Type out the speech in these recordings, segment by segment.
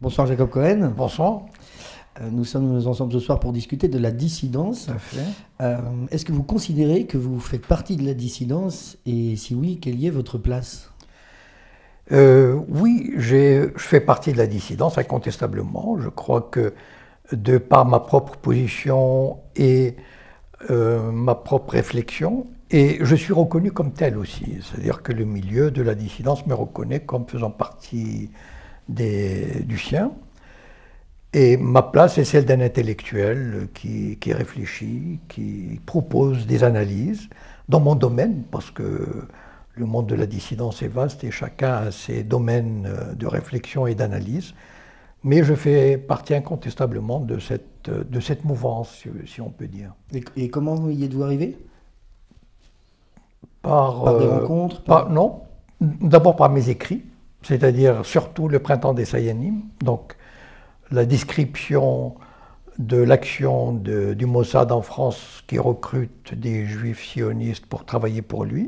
Bonsoir Jacob Cohen. Bonsoir. Nous sommes ensemble ce soir pour discuter de la dissidence. Tout à fait. Est-ce que vous considérez que vous faites partie de la dissidence et si oui, quelle est votre place? Oui, je fais partie de la dissidence incontestablement. Je crois que de par ma propre position et ma propre réflexion, et je suis reconnu comme tel aussi, c'est-à-dire que le milieu de la dissidence me reconnaît comme faisant partie du sien. Et ma place est celle d'un intellectuel qui réfléchit, qui propose des analyses dans mon domaine, parce que le monde de la dissidence est vaste et chacun a ses domaines de réflexion et d'analyse. Mais je fais partie incontestablement de cette mouvance, si on peut dire. Et comment y êtes-vous arrivé? Par des rencontres Non, d'abord par mes écrits, c'est-à-dire surtout le Printemps des Sayanim, donc la description de l'action du Mossad en France qui recrute des juifs sionistes pour travailler pour lui.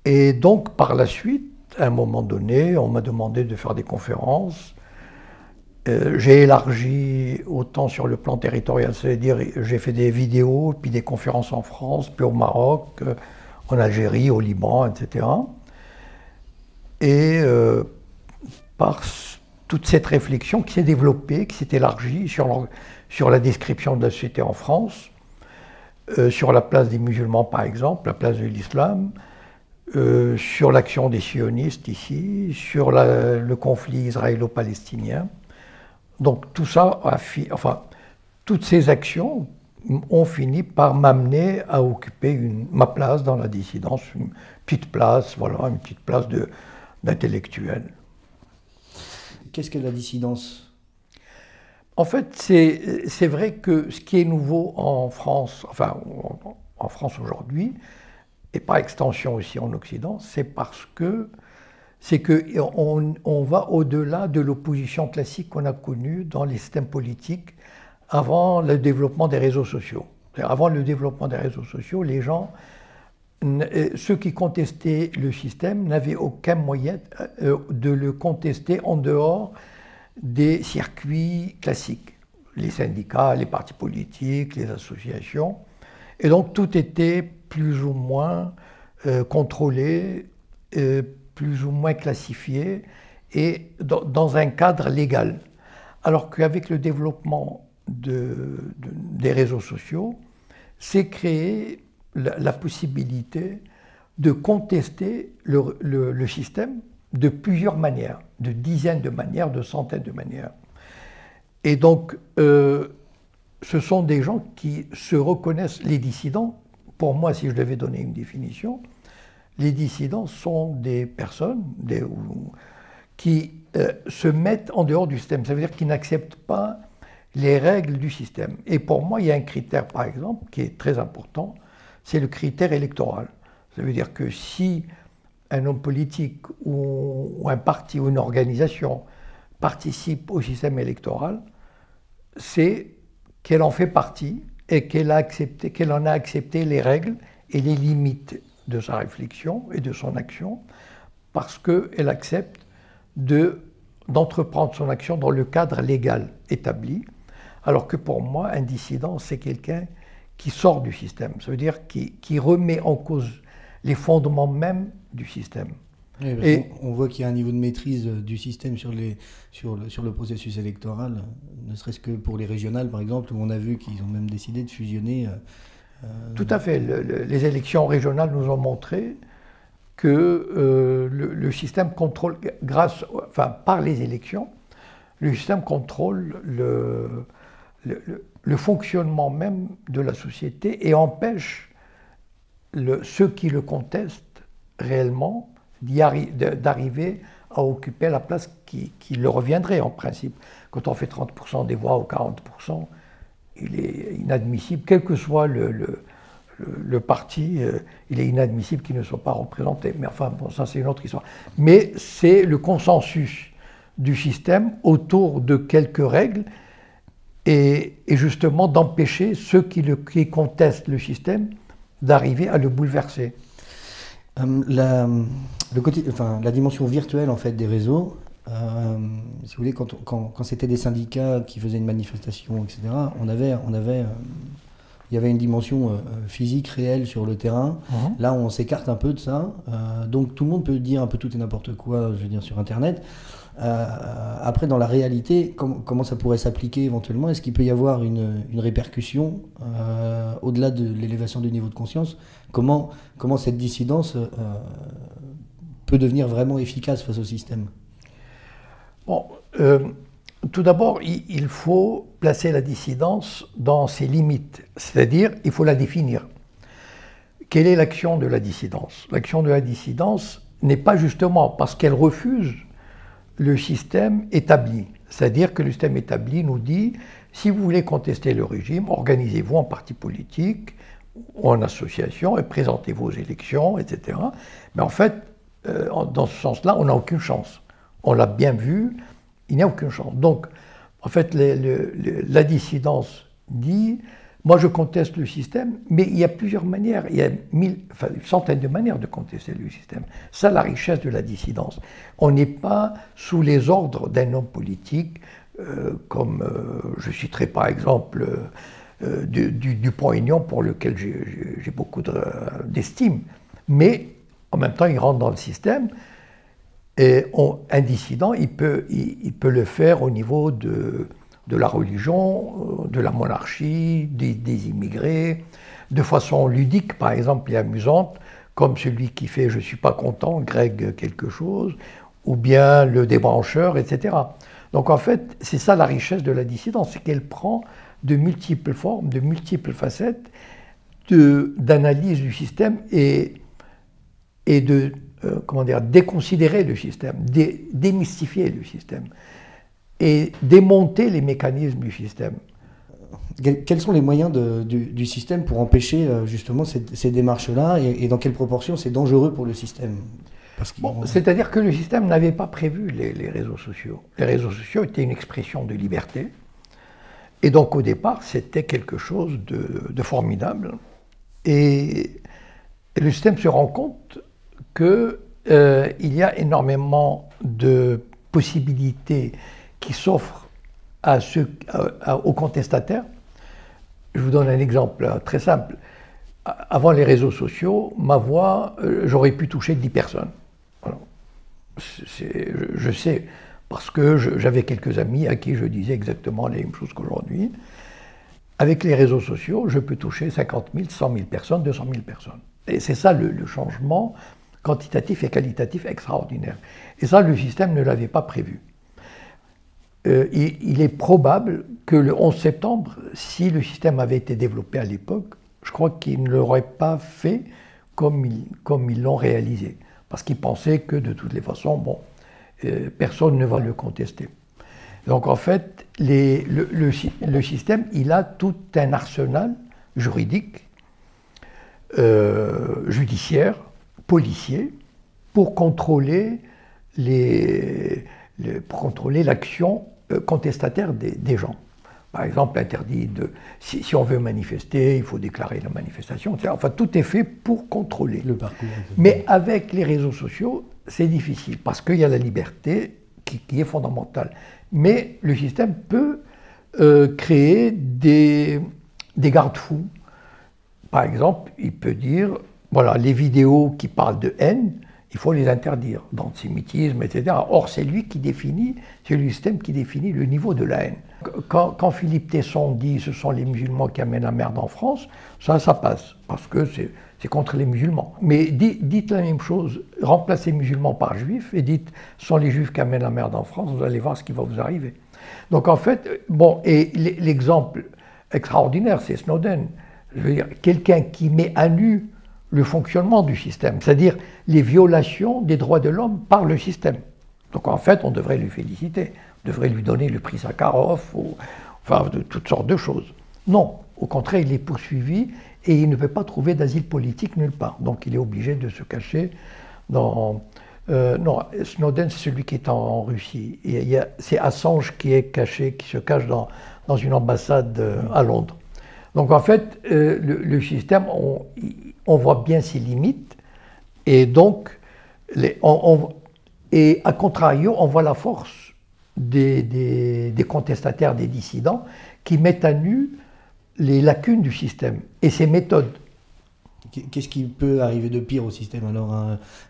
Et donc par la suite, à un moment donné, on m'a demandé de faire des conférences. J'ai élargi autant sur le plan territorial, c'est-à-dire j'ai fait des vidéos, puis des conférences en France, puis au Maroc, en Algérie, au Liban, etc. Et par toute cette réflexion qui s'est développée, qui s'est élargie sur la description de la société en France, sur la place des musulmans par exemple, la place de l'islam, sur l'action des sionistes ici, sur le conflit israélo-palestinien. Donc tout ça, toutes ces actions ont fini par m'amener à occuper ma place dans la dissidence, une petite place, voilà, une petite place d'intellectuel. Qu'est-ce que la dissidence? En fait, c'est vrai que ce qui est nouveau en France, en France aujourd'hui, et par extension aussi en Occident, c'est qu'on va au-delà de l'opposition classique qu'on a connue dans les systèmes politiques avant le développement des réseaux sociaux. Avant le développement des réseaux sociaux, les gens, ceux qui contestaient le système n'avaient aucun moyen de le contester en dehors des circuits classiques. Les syndicats, les partis politiques, les associations. Et donc tout était plus ou moins contrôlé, plus ou moins classifié et dans un cadre légal. Alors qu'avec le développement des réseaux sociaux, c'est créé la possibilité de contester le système de plusieurs manières, de dizaines de manières, de centaines de manières. Et donc, ce sont des gens qui se reconnaissent, les dissidents. Pour moi, si je devais donner une définition, les dissidents sont des personnes qui se mettent en dehors du système. Ça veut dire qu'ils n'acceptent pas les règles du système. Et pour moi, il y a un critère, par exemple, qui est très important, c'est le critère électoral. Ça veut dire que si un homme politique ou un parti ou une organisation participe au système électoral, c'est qu'elle en fait partie et qu'elle en a accepté les règles et les limites de sa réflexion et de son action, parce qu'elle accepte d'entreprendre son action dans le cadre légal établi, alors que pour moi, un dissident, c'est quelqu'un qui sort du système, ça veut dire qui remet en cause les fondements même du système. Oui, on voit qu'il y a un niveau de maîtrise du système sur le processus électoral, ne serait-ce que pour les régionales, par exemple, où on a vu qu'ils ont même décidé de fusionner. Tout à fait. Les élections régionales nous ont montré que le système contrôle, par les élections, le système contrôle le fonctionnement même de la société et empêche ceux qui le contestent réellement d'arriver à occuper la place qui leur reviendrait en principe. Quand on fait 30% des voix ou 40%, il est inadmissible, quel que soit le parti, il est inadmissible qu'il ne soit pas représenté. Mais enfin, bon, ça c'est une autre histoire. Mais c'est le consensus du système autour de quelques règles et justement d'empêcher ceux qui contestent le système d'arriver à le bouleverser. La dimension virtuelle en fait des réseaux, si vous voulez, quand c'était des syndicats qui faisaient une manifestation, etc., il y avait une dimension physique réelle sur le terrain. Là, on s'écarte un peu de ça. Donc tout le monde peut dire un peu tout et n'importe quoi, je veux dire, sur Internet. Après, dans la réalité, comment ça pourrait s'appliquer éventuellement? Est-ce qu'il peut y avoir une répercussion au-delà de l'élévation du niveau de conscience? Comment cette dissidence peut devenir vraiment efficace face au système? Bon, tout d'abord, il faut placer la dissidence dans ses limites, c'est-à-dire il faut la définir. Quelle est l'action de la dissidence? L'action de la dissidence n'est pas justement parce qu'elle refuse le système établi. C'est-à-dire que le système établi nous dit, si vous voulez contester le régime, organisez-vous en parti politique ou en association et présentez vos élections, etc. Mais en fait, dans ce sens-là, on n'a aucune chance. On l'a bien vu, il n'y a aucune chance. Donc, en fait, la dissidence dit, moi je conteste le système, mais il y a plusieurs manières, il y a une centaine de manières de contester le système. C'est la richesse de la dissidence. On n'est pas sous les ordres d'un homme politique, comme je citerai par exemple Dupont-Aignan, pour lequel j'ai beaucoup d'estime, mais en même temps il rentre dans le système. Et un dissident, il peut le faire au niveau de la religion, de la monarchie, des immigrés, de façon ludique, par exemple, et amusante, comme celui qui fait « je ne suis pas content », Greg quelque chose, ou bien le débrancheur, etc. Donc en fait, c'est ça la richesse de la dissidence, c'est qu'elle prend de multiples formes, de multiples facettes d'analyse du système et de déconsidérer le système, démystifier le système et démonter les mécanismes du système. Quels sont les moyens du système pour empêcher justement ces démarches-là et dans quelle proportion c'est dangereux pour le système? C'est-à-dire que le système n'avait pas prévu les réseaux sociaux. Les réseaux sociaux étaient une expression de liberté et donc au départ c'était quelque chose de formidable et le système se rend compte qu'il y a énormément de possibilités qui s'offrent aux contestataires. Je vous donne un exemple très simple. Avant les réseaux sociaux, ma voix, j'aurais pu toucher 10 personnes. Alors, je sais, parce que j'avais quelques amis à qui je disais exactement la même chose qu'aujourd'hui. Avec les réseaux sociaux, je peux toucher 50 000, 100 000 personnes, 200 000 personnes. Et c'est ça le changement quantitatif et qualitatif extraordinaire. Et ça, le système ne l'avait pas prévu. Il est probable que le 11 septembre, si le système avait été développé à l'époque, je crois qu'il ne l'aurait pas fait comme ils l'ont réalisé. Parce qu'ils pensaient que de toutes les façons, personne ne va le contester. Donc en fait, le système, il a tout un arsenal juridique, judiciaire, policier, pour contrôler l'action contestataire des gens. Par exemple, interdit si on veut manifester, il faut déclarer la manifestation, etc. Enfin, tout est fait pour contrôler. Le parcours. Mais avec les réseaux sociaux, c'est difficile, parce qu'il y a la liberté qui est fondamentale. Mais le système peut créer des garde-fous. Par exemple, il peut dire, voilà, les vidéos qui parlent de haine, il faut les interdire, d'antisémitisme, etc. Or, c'est lui qui définit, c'est le système qui définit le niveau de la haine. Quand Philippe Tesson dit « ce sont les musulmans qui amènent la merde en France », ça passe, parce que c'est contre les musulmans. Mais dites la même chose, remplacez musulmans par juifs, et dites « ce sont les juifs qui amènent la merde en France », vous allez voir ce qui va vous arriver. Donc en fait, et l'exemple extraordinaire, c'est Snowden. Je veux dire, quelqu'un qui met à nu le fonctionnement du système, c'est-à-dire les violations des droits de l'homme par le système. Donc en fait, on devrait lui féliciter, on devrait lui donner le prix Sakharov, enfin de toutes sortes de choses. Non, au contraire, il est poursuivi et il ne peut pas trouver d'asile politique nulle part. Donc il est obligé de se cacher dans... non, Snowden, c'est celui qui est en Russie. C'est Assange qui se cache dans une ambassade à Londres. Donc en fait, le système, on voit bien ses limites, et donc, et à contrario, on voit la force des contestataires, des dissidents, qui mettent à nu les lacunes du système et ses méthodes. Qu'est-ce qui peut arriver de pire au système alors?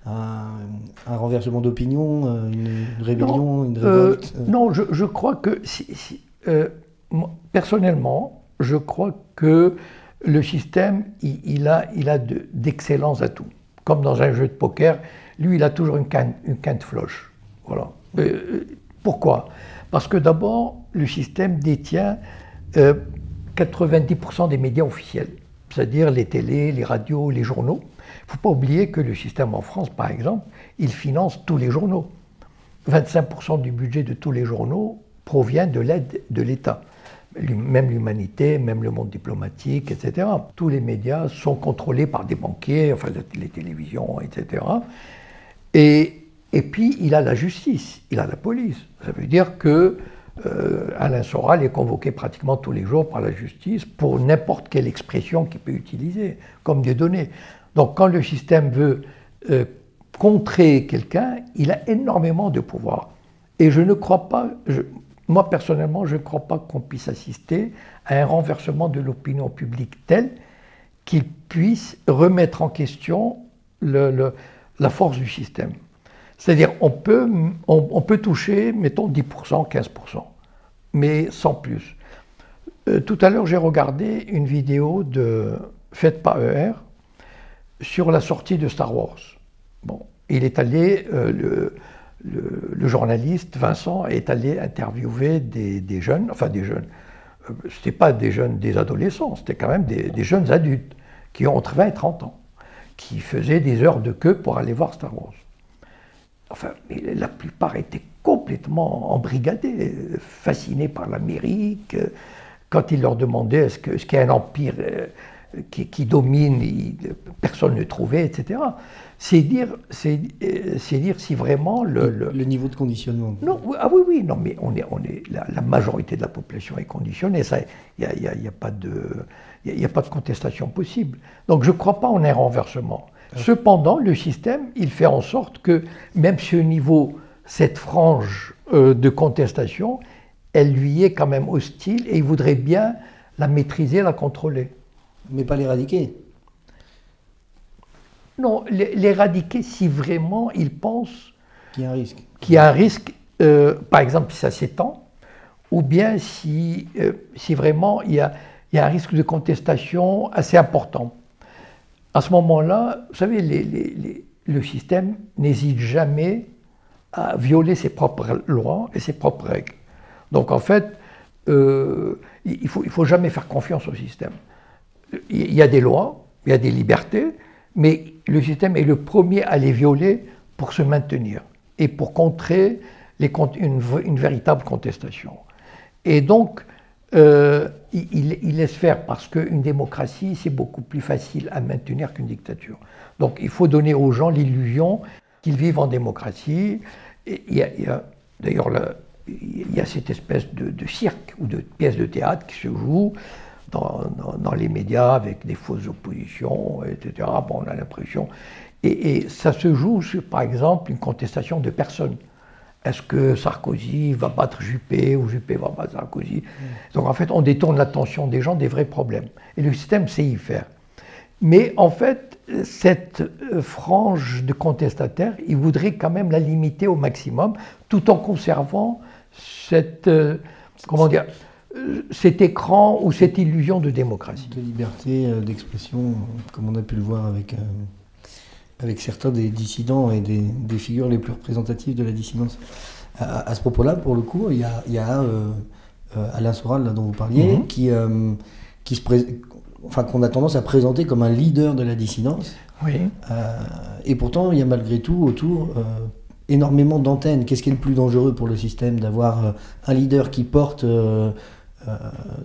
Un renversement d'opinion, une rébellion, une révolte? Non, je crois que, personnellement, je crois que le système, il a d'excellents atouts. Comme dans un jeu de poker, lui, il a toujours une quinte floche. Voilà. Pourquoi? Parce que d'abord, le système détient 90% des médias officiels, c'est-à-dire les télés, les radios, les journaux. Il ne faut pas oublier que le système en France, par exemple, il finance tous les journaux. 25% du budget de tous les journaux provient de l'aide de l'État. Même l'humanité, même le monde diplomatique, etc. Tous les médias sont contrôlés par des banquiers, enfin les télévisions, etc. Et puis, il a la justice, il a la police. Ça veut dire que Alain Soral est convoqué pratiquement tous les jours par la justice pour n'importe quelle expression qu'il peut utiliser, comme des données. Donc, quand le système veut contrer quelqu'un, il a énormément de pouvoir. Et je ne crois pas, moi personnellement, je ne crois pas qu'on puisse assister à un renversement de l'opinion publique tel qu'il puisse remettre en question la force du système. C'est-à-dire, on peut toucher, mettons, 10%, 15%, mais sans plus. Tout à l'heure, j'ai regardé une vidéo faite par ER sur la sortie de Star Wars. Bon, il est allé, le journaliste Vincent est allé interviewer des jeunes, enfin des jeunes, c'était pas des jeunes, des adolescents, c'était quand même des jeunes adultes qui ont entre 20 et 30 ans, qui faisaient des heures de queue pour aller voir Star Wars. Enfin, mais la plupart étaient complètement embrigadés, fascinés par l'Amérique. Quand il leur demandait est-ce qu'il y a un empire qui domine, personne ne trouvait, etc. C'est dire si vraiment le niveau de conditionnement. Non, ah oui, non, mais la majorité de la population est conditionnée. Il n'y a pas de contestation possible. Donc je ne crois pas en un renversement. Cependant, le système, il fait en sorte que même ce niveau, cette frange de contestation, elle lui est quand même hostile et il voudrait bien la maîtriser, la contrôler. Mais pas l'éradiquer. Non, l'éradiquer si vraiment il pense qu'il y a un risque. Qu'il y a un risque, par exemple si ça s'étend, ou bien si vraiment il y a un risque de contestation assez important. À ce moment-là, vous savez, le système n'hésite jamais à violer ses propres lois et ses propres règles. Donc en fait, il faut jamais faire confiance au système. Il y a des lois, il y a des libertés, mais le système est le premier à les violer pour se maintenir et pour contrer une véritable contestation. Et donc, il laisse faire parce qu'une démocratie, c'est beaucoup plus facile à maintenir qu'une dictature. Donc il faut donner aux gens l'illusion qu'ils vivent en démocratie. D'ailleurs, il y a cette espèce de cirque ou de pièce de théâtre qui se joue dans les médias avec des fausses oppositions, etc. Bon, on a l'impression. Et ça se joue sur, par exemple, une contestation de personnes. Est-ce que Sarkozy va battre Juppé ou Juppé va battre Sarkozy? Donc en fait, on détourne l'attention des gens des vrais problèmes. Et le système sait y faire. Mais en fait, cette frange de contestataires, il voudrait quand même la limiter au maximum, tout en conservant cet écran ou cette illusion de démocratie. De liberté d'expression, comme on a pu le voir avec certains des dissidents et des figures les plus représentatives de la dissidence. À ce propos-là, pour le coup, il y a Alain Soral, là, dont vous parliez, qu'on a tendance à présenter comme un leader de la dissidence. Oui. Et pourtant, il y a malgré tout autour énormément d'antennes. Qu'est-ce qui est le plus dangereux pour le système, d'avoir un leader qui porte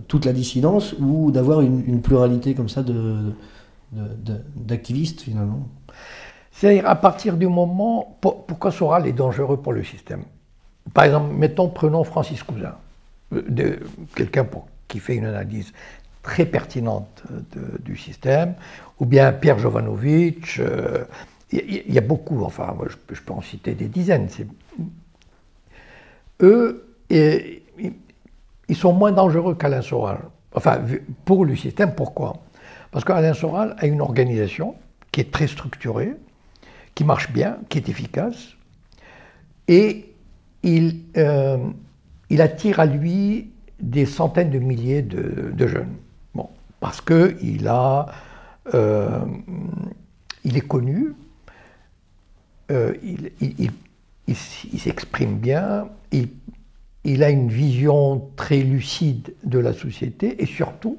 toute la dissidence, ou d'avoir une pluralité comme ça d'activistes, finalement? C'est-à-dire, à partir du moment... Pourquoi Soral est dangereux pour le système? Par exemple, prenons Francis Cousin, quelqu'un qui fait une analyse très pertinentes du système, ou bien Pierre Jovanovic, il y a beaucoup, enfin moi, je peux en citer des dizaines. Eux, ils sont moins dangereux qu'Alain Soral. Enfin, pour le système, pourquoi? Parce qu'Alain Soral a une organisation qui est très structurée, qui marche bien, qui est efficace, et il attire à lui des centaines de milliers de jeunes. Bon, parce qu'il est connu, il s'exprime bien, il a une vision très lucide de la société et surtout,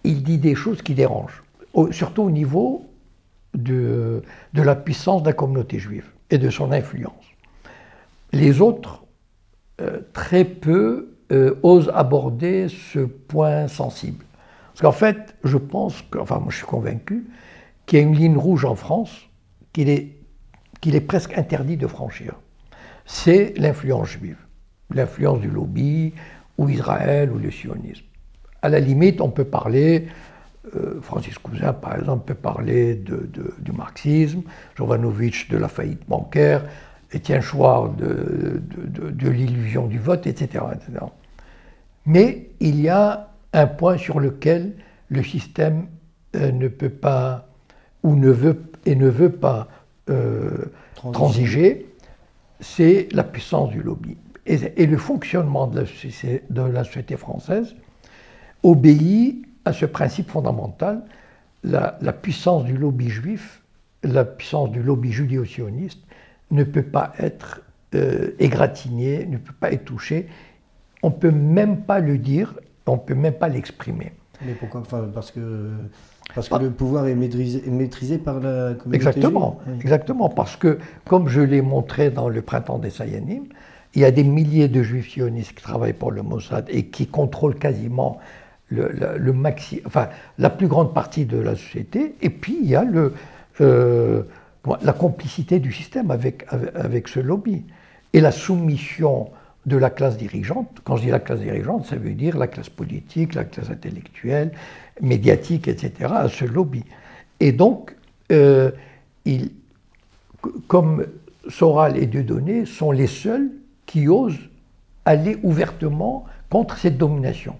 il dit des choses qui dérangent, surtout au niveau de la puissance de la communauté juive et de son influence. Les autres, très peu, osent aborder ce point sensible. Parce qu'en fait, je pense, moi je suis convaincu, qu'il y a une ligne rouge en France qu'il est presque interdit de franchir. C'est l'influence juive, l'influence du lobby, ou Israël, ou le sionisme. À la limite, on peut parler, Francis Cousin par exemple, peut parler du marxisme, Jovanovic de la faillite bancaire, Étienne Chouard de l'illusion du vote, etc., etc. Mais il y a un point sur lequel le système ne peut pas, ou ne veut pas transiger, c'est la puissance du lobby. Et le fonctionnement de la société française obéit à ce principe fondamental, la puissance du lobby juif, la puissance du lobby judéo-sioniste ne peut pas être égratignée, ne peut pas être touchée. On ne peut même pas le dire, on ne peut même pas l'exprimer. Mais pourquoi? Enfin, parce que le pouvoir est maîtrisé par la communauté exactement, juive. Oui. Exactement, parce que, comme je l'ai montré dans le Printemps des Sayanim, il y a des milliers de juifs sionistes qui travaillent pour le Mossad et qui contrôlent quasiment la plus grande partie de la société. Et puis, il y a la complicité du système avec ce lobby. Et la soumission de la classe dirigeante, quand je dis la classe dirigeante, ça veut dire la classe politique, la classe intellectuelle, médiatique, etc., à ce lobby. Et donc, comme Soral et Dieudonné sont les seuls qui osent aller ouvertement contre cette domination.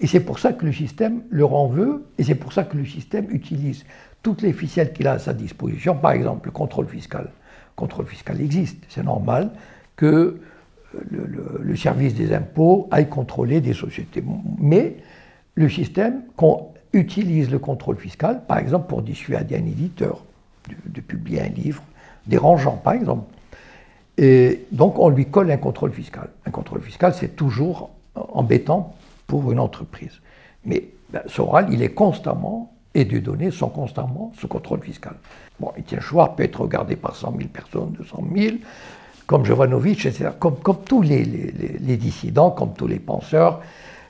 Et c'est pour ça que le système leur en veut, et c'est pour ça que le système utilise toutes les ficelles qu'il a à sa disposition. Par exemple, le contrôle fiscal. Le contrôle fiscal existe, c'est normal que le service des impôts aille contrôler des sociétés. Mais le système utilise le contrôle fiscal, par exemple, pour dissuader un éditeur de publier un livre dérangeant, par exemple. Et donc, on lui colle un contrôle fiscal. Un contrôle fiscal, c'est toujours embêtant pour une entreprise. Mais Soral, il est constamment, et Dieudonné sont constamment sous contrôle fiscal. Bon, Étienne Chouard peut être regardé par 100 000 personnes, 200 000, comme Jovanovic, etc., comme tous les dissidents, comme tous les penseurs,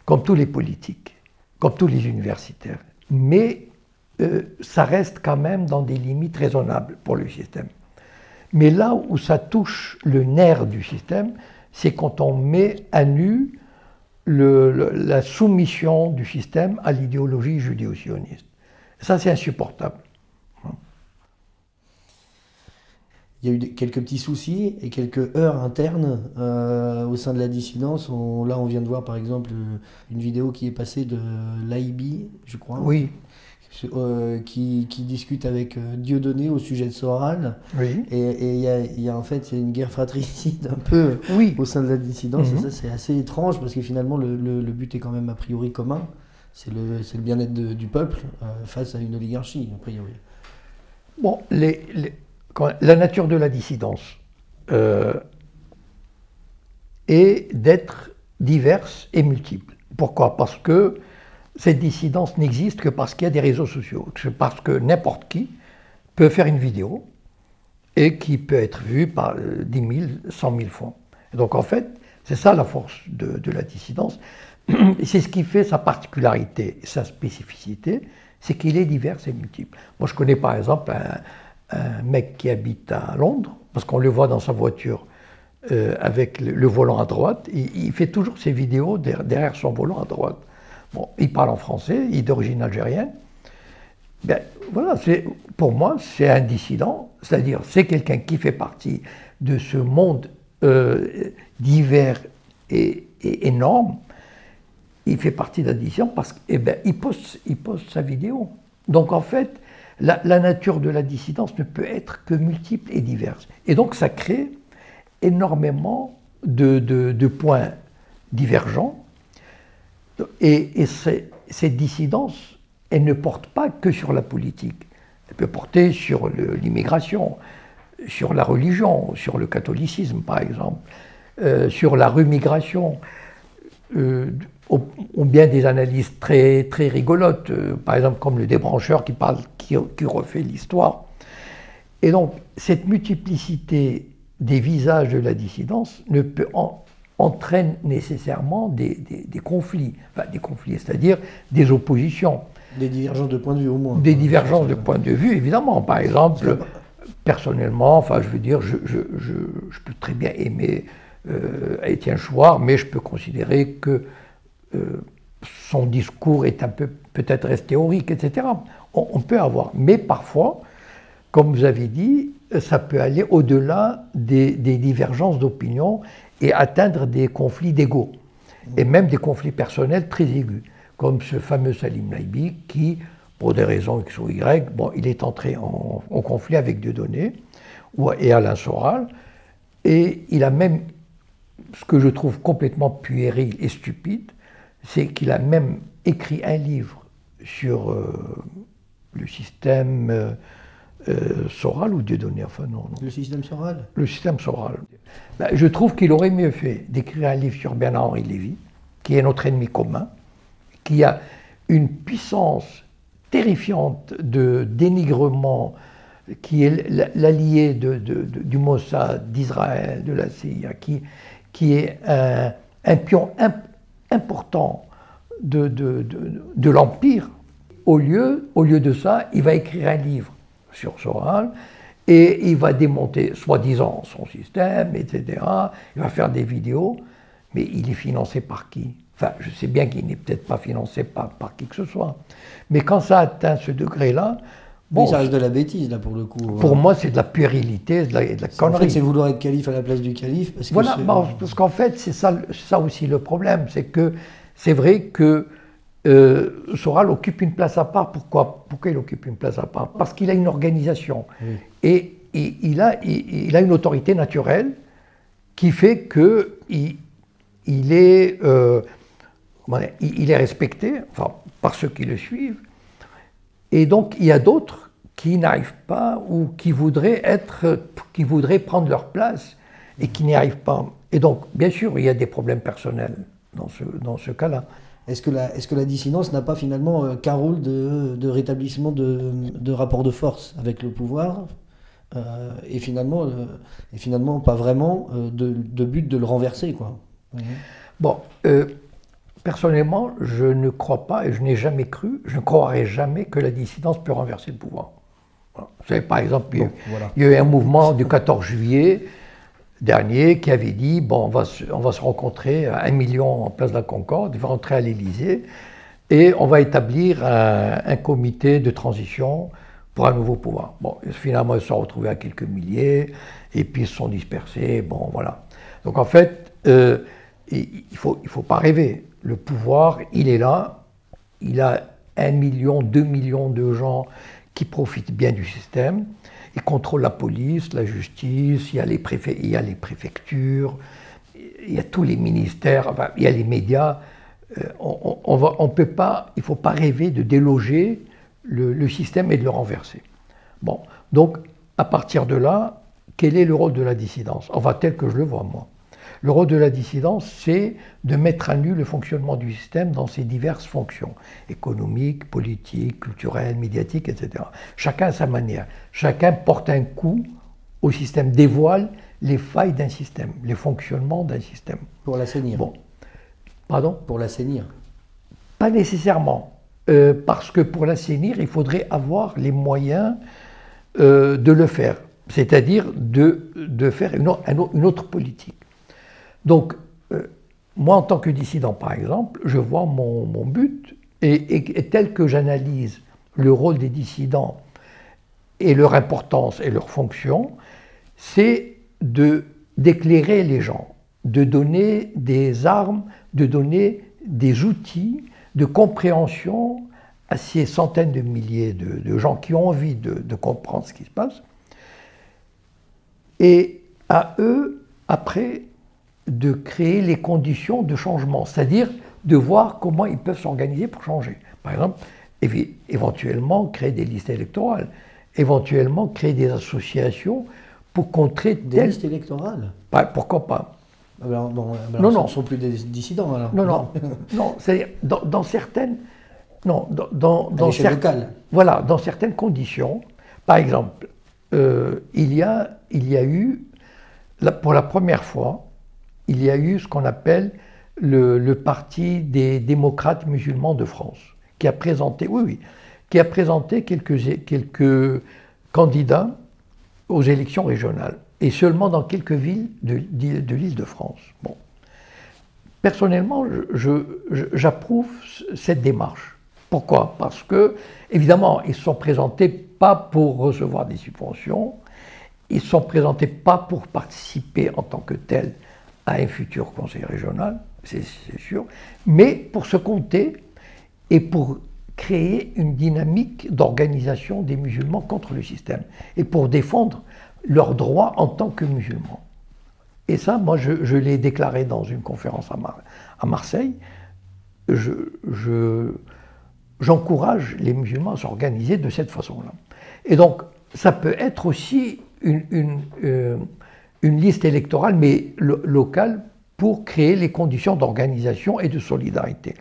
comme tous les politiques, comme tous les universitaires. Mais ça reste quand même dans des limites raisonnables pour le système. Mais là où ça touche le nerf du système, c'est quand on met à nu la soumission du système à l'idéologie judéo-sioniste. Ça, c'est insupportable. Il y a eu quelques petits soucis et quelques heurts internes au sein de la dissidence. Là, on vient de voir par exemple une vidéo qui est passée de l'AIB, je crois. Oui. Qui discute avec Dieudonné au sujet de Soral. Oui. Et il y a en fait une guerre fratricide un peu au sein de la dissidence. Et ça, c'est assez étrange parce que finalement, le but est quand même a priori commun. C'est le bien-être du peuple face à une oligarchie, a priori. Bon, la nature de la dissidence est d'être diverse et multiple. Pourquoi? Parce que cette dissidence n'existe que parce qu'il y a des réseaux sociaux, parce que n'importe qui peut faire une vidéo et qui peut être vue par 10 000, 100 000 fois. Et donc en fait, c'est ça la force de la dissidence. Et c'est ce qui fait sa particularité, sa spécificité, c'est qu'il est divers et multiple. Moi je connais par exemple un mec qui habite à Londres, parce qu'on le voit dans sa voiture avec le volant à droite, il fait toujours ses vidéos derrière son volant à droite. Bon, il parle en français, il est d'origine algérienne. Ben, voilà, pour moi, c'est un dissident, c'est-à-dire c'est quelqu'un qui fait partie de ce monde divers et énorme. Il fait partie de la dissidence parce qu'il poste sa vidéo. Donc en fait, la nature de la dissidence ne peut être que multiple et diverse. Et donc ça crée énormément de points divergents. Et ces dissidences, elles ne portent pas que sur la politique. Elles peuvent porter sur l'immigration, sur la religion, sur le catholicisme par exemple, sur la remigration, ou bien des analyses très, très rigolotes, par exemple comme le débrancheur qui refait l'histoire. Et donc cette multiplicité des visages de la dissidence entraîne nécessairement des conflits, enfin des conflits, c'est-à-dire des oppositions. Des divergences de point de vue au moins. Des divergences de point de vue, évidemment. Par exemple, personnellement, enfin je veux dire, je peux très bien aimer Étienne Chouard, mais je peux considérer que son discours est un peu peut-être reste théorique, etc. On peut avoir. Mais parfois, comme vous avez dit, ça peut aller au-delà des divergences d'opinion et atteindre des conflits d'ego, et même des conflits personnels très aigus, comme ce fameux Salim Laibi qui, pour des raisons X ou Y, bon, il est entré en conflit avec Dieudonné et Alain Soral, et il a même, ce que je trouve complètement puéril et stupide, c'est qu'il a même écrit un livre sur le système Soral ou Dieudonné, enfin non. Le système Soral. Le système Soral. Ben, je trouve qu'il aurait mieux fait d'écrire un livre sur Bernard-Henri Lévy, qui est notre ennemi commun, qui a une puissance terrifiante de dénigrement, qui est l'allié du Mossad, d'Israël, de la CIA, qui est un pion important de l'Empire. Au lieu de ça, il va écrire un livre sur Soral et il va démonter, soi-disant, son système, etc. Il va faire des vidéos, mais il est financé par qui? Enfin, je sais bien qu'il n'est peut-être pas financé par qui que ce soit. Mais quand ça atteint ce degré-là, bon, oui, ça reste de la bêtise, là, pour le coup. Pour moi, c'est de la puérilité, de la connerie. En fait, c'est vouloir être calife à la place du calife. Parce que voilà, parce qu'en fait, c'est ça aussi le problème. C'est que c'est vrai que Soral occupe une place à part. Pourquoi il occupe une place à part? Parce qu'il a une organisation. Oui. Et il a une autorité naturelle qui fait qu'il est respecté, enfin, par ceux qui le suivent. Et donc, il y a d'autres qui n'arrivent pas ou qui voudraient prendre leur place et qui n'y arrivent pas. Et donc, bien sûr, il y a des problèmes personnels dans ce cas-là. Est-ce que la dissidence n'a pas finalement qu'un rôle de rétablissement de rapport de force avec le pouvoir et finalement pas vraiment de but de le renverser, quoi. Bon, personnellement, je ne crois pas et je n'ai jamais cru, je ne croirai jamais que la dissidence peut renverser le pouvoir. Voilà. Vous savez, par exemple, il y a eu un mouvement du 14 juillet dernier qui avait dit, bon, on va se rencontrer à 1 million en place de la Concorde, on va rentrer à l'Élysée et on va établir un comité de transition pour un nouveau pouvoir. Bon, finalement, ils se sont retrouvés à quelques milliers et puis ils se sont dispersés, bon, voilà. Donc en fait, il faut pas rêver. Le pouvoir, il est là, il a 1 million, 2 millions de gens qui profitent bien du système. Il contrôle la police, la justice, il y a les préfectures, il y a tous les ministères, enfin, il y a les médias. On peut pas, il ne faut pas rêver de déloger le système et de le renverser. Bon, donc à partir de là, quel est le rôle de la dissidence? Enfin, tel que je le vois moi. Le rôle de la dissidence, c'est de mettre à nu le fonctionnement du système dans ses diverses fonctions, économiques, politiques, culturelles, médiatiques, etc. Chacun à sa manière. Chacun porte un coup au système, dévoile les failles d'un système, les fonctionnements d'un système. Pour l'assainir. Bon. Pardon? Pour l'assainir. Pas nécessairement. Parce que pour l'assainir, il faudrait avoir les moyens de le faire. C'est-à-dire de faire une autre politique. Donc, moi, en tant que dissident, par exemple, je vois mon but, et tel que j'analyse le rôle des dissidents et leur importance et leur fonction, c'est d'éclairer les gens, de donner des armes, de donner des outils de compréhension à ces centaines de milliers de gens qui ont envie de comprendre ce qui se passe, et à eux, après, de créer les conditions de changement, c'est-à-dire de voir comment ils peuvent s'organiser pour changer. Par exemple, éventuellement créer des listes électorales, éventuellement créer des associations pour contrer des listes électorales. Pourquoi pas? Non, ce ne sont plus des dissidents alors. Non, c'est-à-dire dans certaines, voilà, dans certaines conditions. Par exemple, il y a eu, pour la première fois, il y a eu ce qu'on appelle le Parti des démocrates musulmans de France, qui a présenté, quelques candidats aux élections régionales, et seulement dans quelques villes de l'Île-de-France. Bon. Personnellement, j'approuve cette démarche. Pourquoi? Parce que, évidemment, ils ne sont présentés pas pour recevoir des subventions, ils ne sont présentés pas pour participer en tant que tels à un futur conseil régional, c'est sûr, mais pour se compter et pour créer une dynamique d'organisation des musulmans contre le système et pour défendre leurs droits en tant que musulmans. Et ça, moi, je l'ai déclaré dans une conférence à Marseille. J'encourage les musulmans à s'organiser de cette façon-là. Et donc, ça peut être aussi une liste électorale, mais locale, pour créer les conditions d'organisation et de solidarité.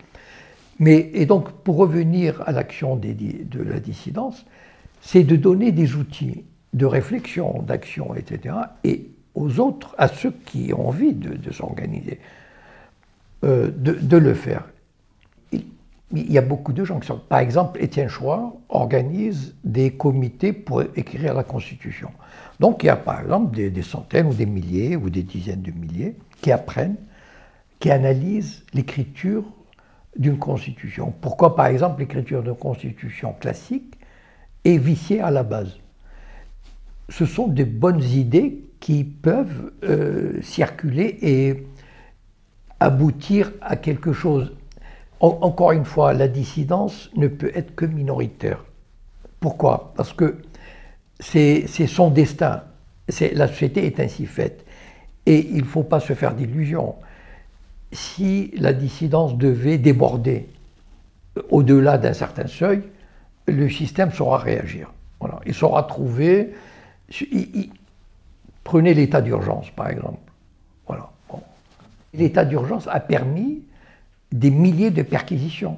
Et donc, pour revenir à l'action de la dissidence, c'est de donner des outils de réflexion, d'action, etc., et aux autres, à ceux qui ont envie de s'organiser, de le faire. Il y a beaucoup de gens qui sont... Par exemple, Étienne Chouard organise des comités pour écrire la Constitution. Donc il y a par exemple des centaines ou des milliers ou des dizaines de milliers qui apprennent, qui analysent l'écriture d'une Constitution. Pourquoi par exemple l'écriture d'une Constitution classique est viciée à la base? Ce sont de bonnes idées qui peuvent circuler et aboutir à quelque chose. Encore une fois, la dissidence ne peut être que minoritaire. Pourquoi? Parce que c'est son destin. La société est ainsi faite. Et il ne faut pas se faire d'illusions. Si la dissidence devait déborder au-delà d'un certain seuil, le système saura réagir. Voilà. Il saura trouver... Prenez l'état d'urgence, par exemple. Voilà. Bon. L'état d'urgence a permis des milliers de perquisitions.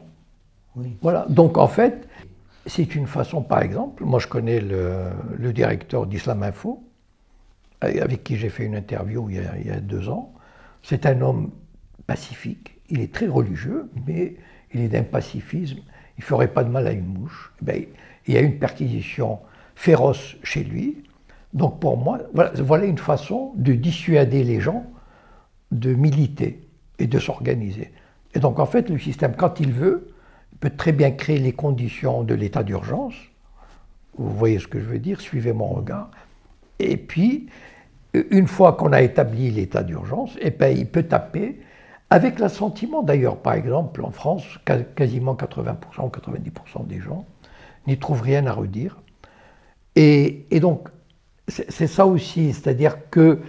Oui. Voilà. Donc en fait, c'est une façon, par exemple, moi je connais le directeur d'Islam Info, avec qui j'ai fait une interview il y a 2 ans. C'est un homme pacifique, il est très religieux, mais il est d'un pacifisme, il ne ferait pas de mal à une mouche. Il y a une perquisition féroce chez lui. Donc pour moi, voilà une façon de dissuader les gens de militer et de s'organiser. Et donc en fait, le système, quand il veut, peut très bien créer les conditions de l'état d'urgence. Vous voyez ce que je veux dire, suivez mon regard. Et puis, une fois qu'on a établi l'état d'urgence, il peut taper, avec l'assentiment d'ailleurs, par exemple, en France, quasiment 80% ou 90% des gens n'y trouvent rien à redire. Et donc, c'est ça aussi, c'est-à-dire que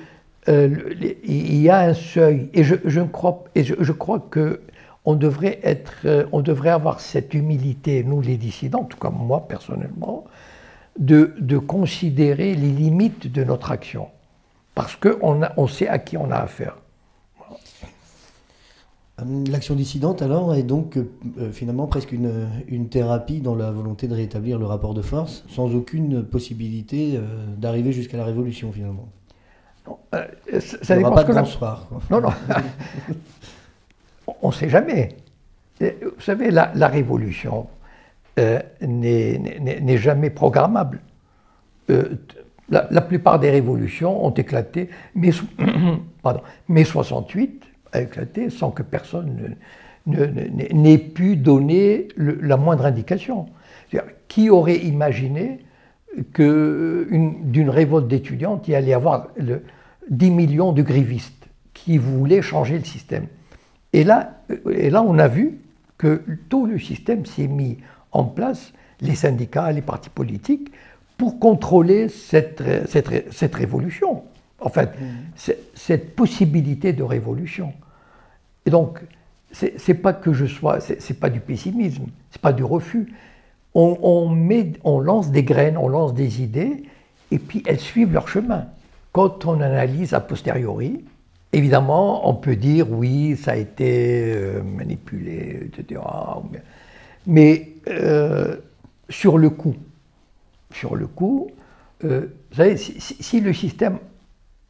il y a un seuil, et je crois que on devrait avoir cette humilité, nous les dissidents, en tout cas moi personnellement, de considérer les limites de notre action, parce qu'on sait à qui on a affaire. L'action dissidente alors est donc finalement presque une thérapie dans la volonté de rétablir le rapport de force, sans aucune possibilité d'arriver jusqu'à la révolution finalement. Non, ça dépend pas de bonsoir. Non. On ne sait jamais. Vous savez, la révolution n'est jamais programmable. La plupart des révolutions ont éclaté. Mai 68 a éclaté sans que personne n'ait pu donner la moindre indication. Qui aurait imaginé que d'une révolte d'étudiantes, il y allait y avoir 10 millions de grévistes qui voulaient changer le système. Et là, on a vu que tout le système s'est mis en place, les syndicats, les partis politiques, pour contrôler cette révolution. Enfin, cette possibilité de révolution. Et donc, c'est pas que je sois, c'est pas du pessimisme, c'est pas du refus. On lance des graines, on lance des idées, et puis elles suivent leur chemin. Quand on analyse a posteriori, évidemment, on peut dire oui, ça a été manipulé, etc. Mais sur le coup, vous savez, si le système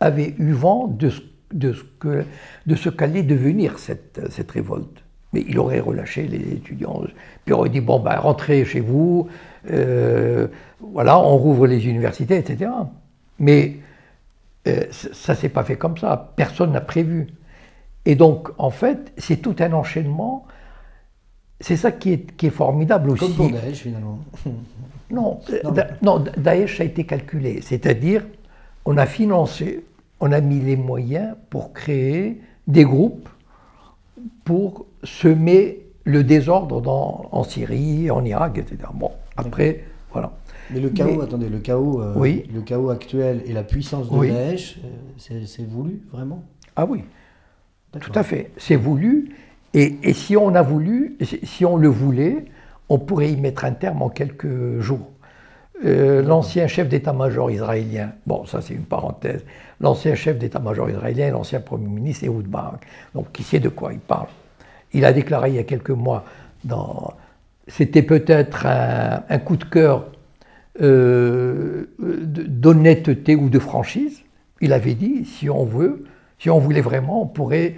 avait eu vent de ce qu'allait devenir cette révolte, mais il aurait relâché les étudiants, puis il aurait dit bon ben rentrez chez vous, voilà, on rouvre les universités, etc. Mais ça ne s'est pas fait comme ça, personne n'a prévu. Et donc en fait, c'est tout un enchaînement. C'est ça qui est formidable aussi. Comme pour Daesh finalement. Non, Daesh a été calculé, c'est-à-dire on a financé, on a mis les moyens pour créer des groupes pour semer le désordre en Syrie, en Irak, etc. Bon, après, voilà. Mais le chaos, attendez, le chaos actuel et la puissance de Daesh, c'est voulu, vraiment? Ah oui, tout à fait, c'est voulu. Et si on a voulu, si on le voulait, on pourrait y mettre un terme en quelques jours. L'ancien chef d'état-major israélien, bon ça c'est une parenthèse, l'ancien chef d'état-major israélien, l'ancien premier ministre Ehud Barak, donc qui sait de quoi il parle. Il a déclaré il y a quelques mois, c'était peut-être un coup de cœur d'honnêteté ou de franchise. Il avait dit, si on voulait vraiment, on pourrait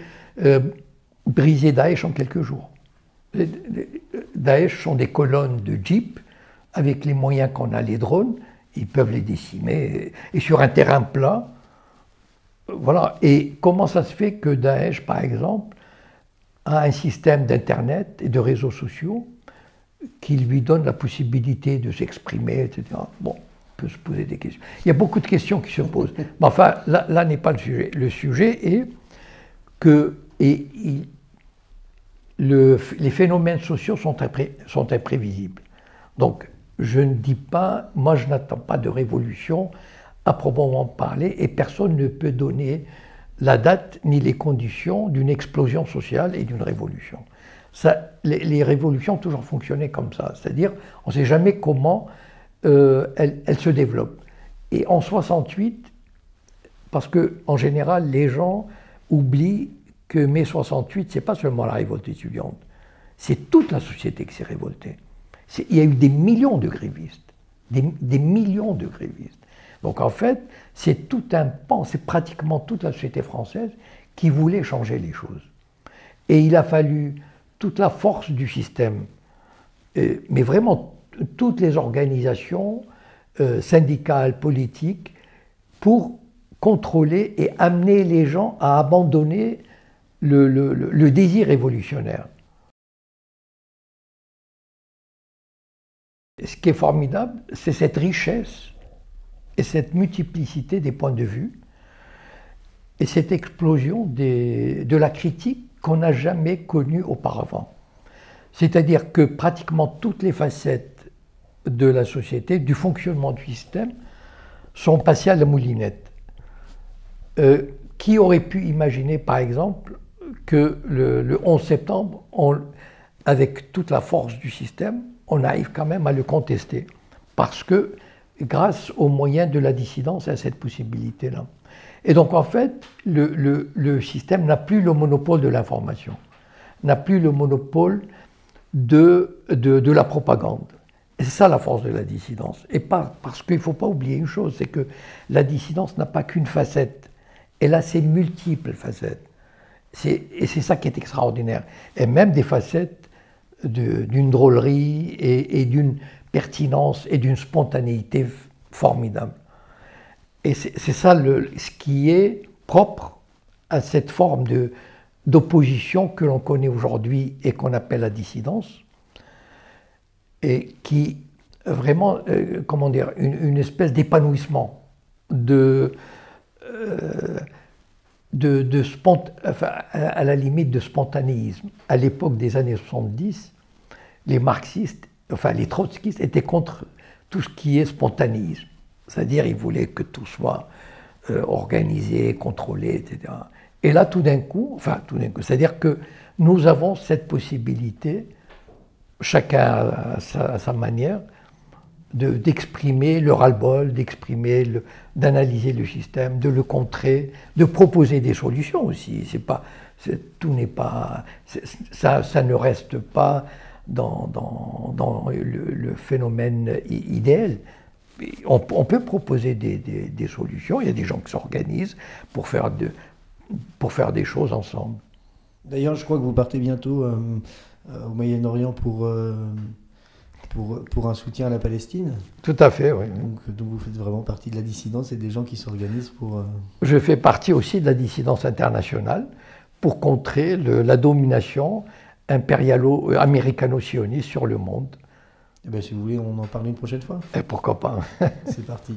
briser Daesh en quelques jours. Daesh sont des colonnes de jeeps, avec les moyens qu'on a, les drones, ils peuvent les décimer, et sur un terrain plat, voilà. Et comment ça se fait que Daesh, par exemple, a un système d'Internet et de réseaux sociaux qui lui donne la possibilité de s'exprimer, etc. Bon, on peut se poser des questions. Il y a beaucoup de questions qui se posent. Mais enfin, là n'est pas le sujet. Le sujet est que les phénomènes sociaux sont imprévisibles. Donc, je ne dis pas, moi je n'attends pas de révolution à proprement parler, et personne ne peut donner la date ni les conditions d'une explosion sociale et d'une révolution. Les révolutions ont toujours fonctionné comme ça, c'est-à-dire on ne sait jamais comment elles se développent. Et en 68, parce qu'en général les gens oublient que mai 68, ce n'est pas seulement la révolte étudiante, c'est toute la société qui s'est révoltée. Il y a eu des millions de grévistes, des millions de grévistes. Donc en fait, c'est tout un pan, c'est pratiquement toute la société française qui voulait changer les choses. Et il a fallu toute la force du système, mais vraiment toutes les organisations syndicales, politiques, pour contrôler et amener les gens à abandonner le désir révolutionnaire. Ce qui est formidable, c'est cette richesse et cette multiplicité des points de vue et cette explosion de la critique qu'on n'a jamais connue auparavant. C'est-à-dire que pratiquement toutes les facettes de la société, du fonctionnement du système, sont passées à la moulinette. Qui aurait pu imaginer, par exemple, que le 11 septembre, avec toute la force du système, on arrive quand même à le contester, parce que grâce aux moyens de la dissidence, à cette possibilité-là. Et donc en fait, le système n'a plus le monopole de l'information, n'a plus le monopole de la propagande. Et c'est ça la force de la dissidence. Et parce qu'il ne faut pas oublier une chose, c'est que la dissidence n'a pas qu'une facette, elle a ses multiples facettes. Et c'est ça qui est extraordinaire. Et même des facettes d'une drôlerie et d'une pertinence et d'une spontanéité formidable. Et c'est ça ce qui est propre à cette forme d'opposition que l'on connaît aujourd'hui et qu'on appelle la dissidence, et qui vraiment, comment dire, une espèce d'épanouissement, enfin, à la limite de spontanéisme. À l'époque des années 70, les marxistes, enfin les trotskistes étaient contre tout ce qui est spontanéisme. C'est-à-dire, ils voulaient que tout soit organisé, contrôlé, etc. Et là, tout d'un coup, c'est-à-dire que nous avons cette possibilité, chacun à sa manière, d'exprimer le ras-le-bol, d'analyser le système, de le contrer, de proposer des solutions aussi. Tout n'est pas, ça ne reste pas dans le phénomène idéal. On peut proposer des solutions. Il y a des gens qui s'organisent pour faire des choses ensemble. D'ailleurs, je crois que vous partez bientôt au Moyen-Orient pour un soutien à la Palestine. Tout à fait, oui. Donc vous faites vraiment partie de la dissidence et des gens qui s'organisent pour... Je fais partie aussi de la dissidence internationale pour contrer la domination américano-sioniste sur le monde. Eh bien, si vous voulez, on en parle une prochaine fois. Et pourquoi pas. C'est parti.